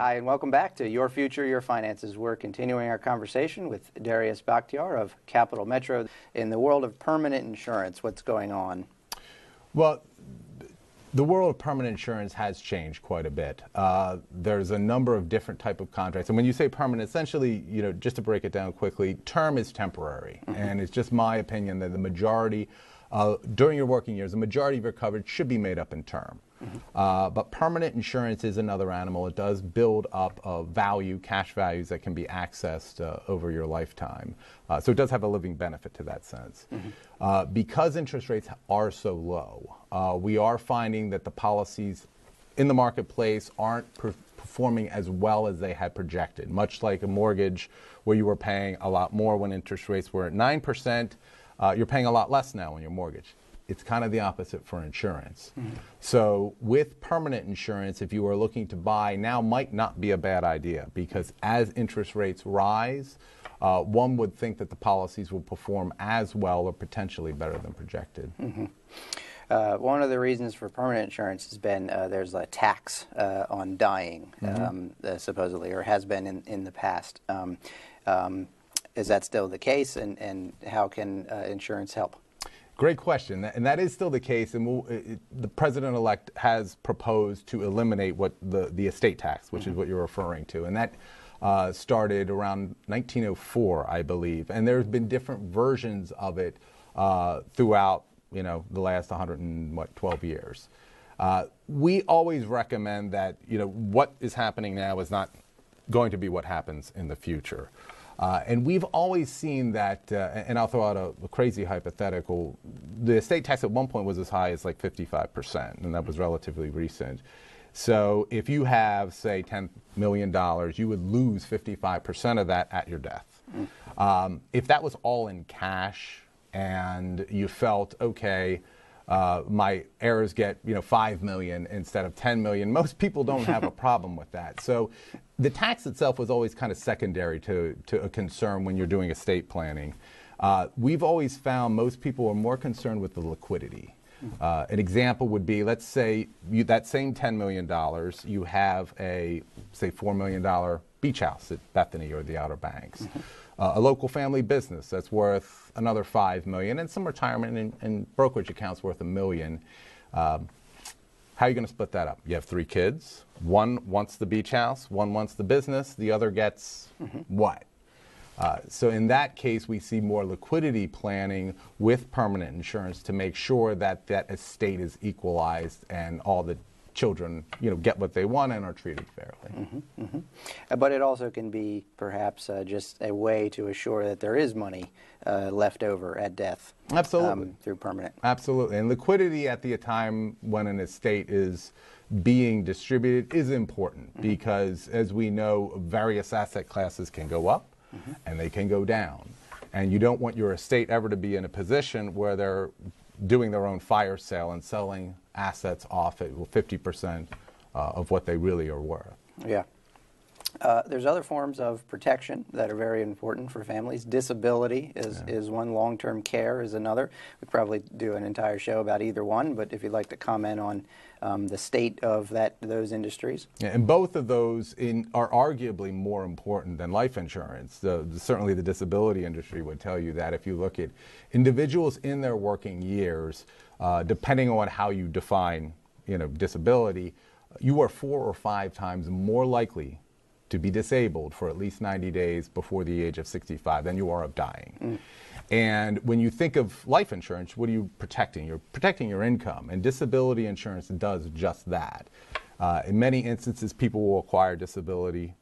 Hi, and welcome back to Your Future, Your Finances. We're continuing our conversation with Darius Bakhtiar of Capital Metro in the world of permanent insurance. What's going on? Well, the world of permanent insurance has changed quite a bit. There's a number of different type of contracts. And when you say permanent, essentially, just to break it down quickly, term is temporary. And it's just my opinion that the majority, during your working years, the majority of your coverage should be made up in term. But permanent insurance is another animal. It does build up value, cash values that can be accessed over your lifetime. So it does have a living benefit to that sense. Because interest rates are so low, we are finding that the policies in the marketplace aren't performing as well as they had projected. Much like a mortgage where you were paying a lot more when interest rates were at 9%, you're paying a lot less now on your mortgage. It's kind of the opposite for insurance. So with permanent insurance, if you are looking to buy, now might not be a bad idea, because as interest rates rise, one would think that the policies will perform as well or potentially better than projected. One of the reasons for permanent insurance has been there's a tax on dying, supposedly, or has been in the past. Is that still the case, and how can insurance help? Great question, and that is still the case. And the president-elect has proposed to eliminate what the estate tax, which is what you're referring to, and that started around 1904, I believe. And there's been different versions of it throughout, the last 112 years. We always recommend that, what is happening now is not going to be what happens in the future. And we've always seen that, and I'll throw out a crazy hypothetical, the estate tax at one point was as high as like 55%, and that was relatively recent. So if you have, say, $10 million, you would lose 55% of that at your death. If that was all in cash and you felt, okay, my heirs get, $5 million instead of $10 million, most people don't have a problem with that. So the tax itself was always kind of secondary to a concern when you're doing estate planning. We've always found most people are more concerned with the liquidity. An example would be, let's say that same $10 million, you have a, say, $4 million beach house at Bethany or the Outer Banks. A local family business that's worth another $5 million, and some retirement and brokerage accounts worth $1 million. How are you going to split that up? You have 3 kids. One wants the beach house, one wants the business, the other gets what? So in that case, we see more liquidity planning with permanent insurance to make sure that that estate is equalized and all the children, get what they want and are treated fairly. But it also can be perhaps just a way to assure that there is money left over at death. Absolutely. Through permanent. Absolutely. And liquidity at the time when an estate is being distributed is important because, as we know, various asset classes can go up and they can go down. And you don't want your estate ever to be in a position where they're doing their own fire sale and selling assets off at 50% of what they really are worth. Yeah. There's other forms of protection that are very important for families. Disability is one. Long-term care is another. We'd probably do an entire show about either one, but if you'd like to comment on the state of those industries. Yeah, and both of those are arguably more important than life insurance. Certainly the disability industry would tell you that. If you look at individuals in their working years, depending on how you define disability, you are 4 or 5 times more likely to be disabled for at least 90 days before the age of 65 than you are of dying. And when you think of life insurance, what are you protecting? You're protecting your income, and disability insurance does just that. In many instances, people will acquire disability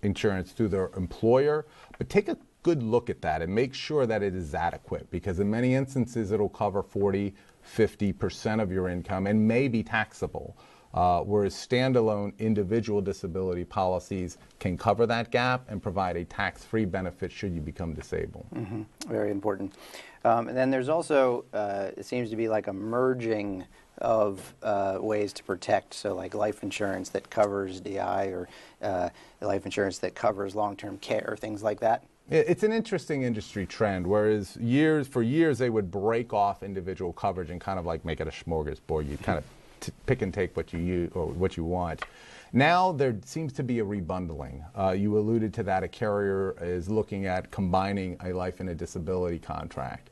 insurance through their employer, but take a good look at that and make sure that it is adequate, because in many instances it'll cover 40-50% of your income and may be taxable. Whereas standalone individual disability policies can cover that gap and provide a tax-free benefit should you become disabled. Very important. And then there's also, it seems to be like a merging of ways to protect, so like life insurance that covers DI, or life insurance that covers long-term care, things like that. It's an interesting industry trend, whereas for years they would break off individual coverage and kind of like make it a smorgasbord. You kind of pick and take what you use or what you want. Now there seems to be a rebundling. You alluded to that. A carrier is looking at combining a life and a disability contract.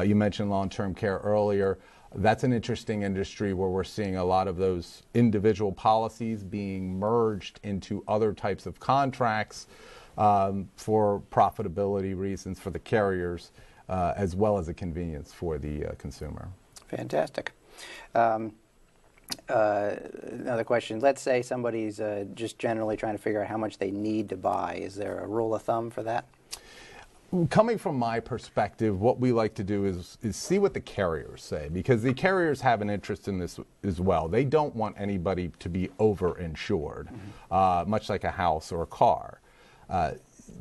You mentioned long-term care earlier. That's an interesting industry where we're seeing a lot of those individual policies being merged into other types of contracts for profitability reasons for the carriers, as well as a convenience for the consumer. Fantastic. Another question. Let's say somebody's just generally trying to figure out how much they need to buy. Is there a rule of thumb for that? Coming from my perspective, what we like to do is see what the carriers say, because the carriers have an interest in this as well. They don't want anybody to be overinsured, much like a house or a car.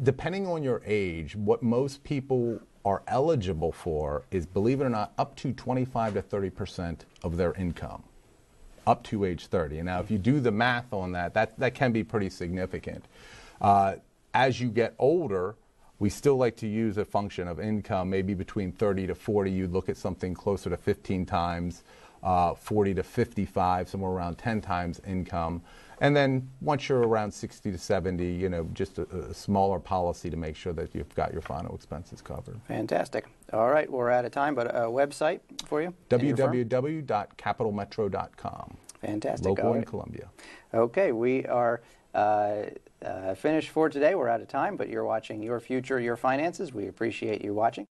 Depending on your age, what most people are eligible for is, believe it or not, up to 25 to 30% of their income, up to age 30. And now, if you do the math on that, that can be pretty significant. As you get older, we still like to use a function of income, maybe between 30 to 40. You'd look at something closer to 15 times, 40 to 55, somewhere around 10 times income. And then once you're around 60 to 70, you know, just a smaller policy to make sure that you've got your final expenses covered. Fantastic. All right, we're out of time, but a website for you? www.capitalmetro.com. Fantastic. Local in Columbia. Okay, we are finished for today. We're out of time, but you're watching Your Future, Your Finances. We appreciate you watching.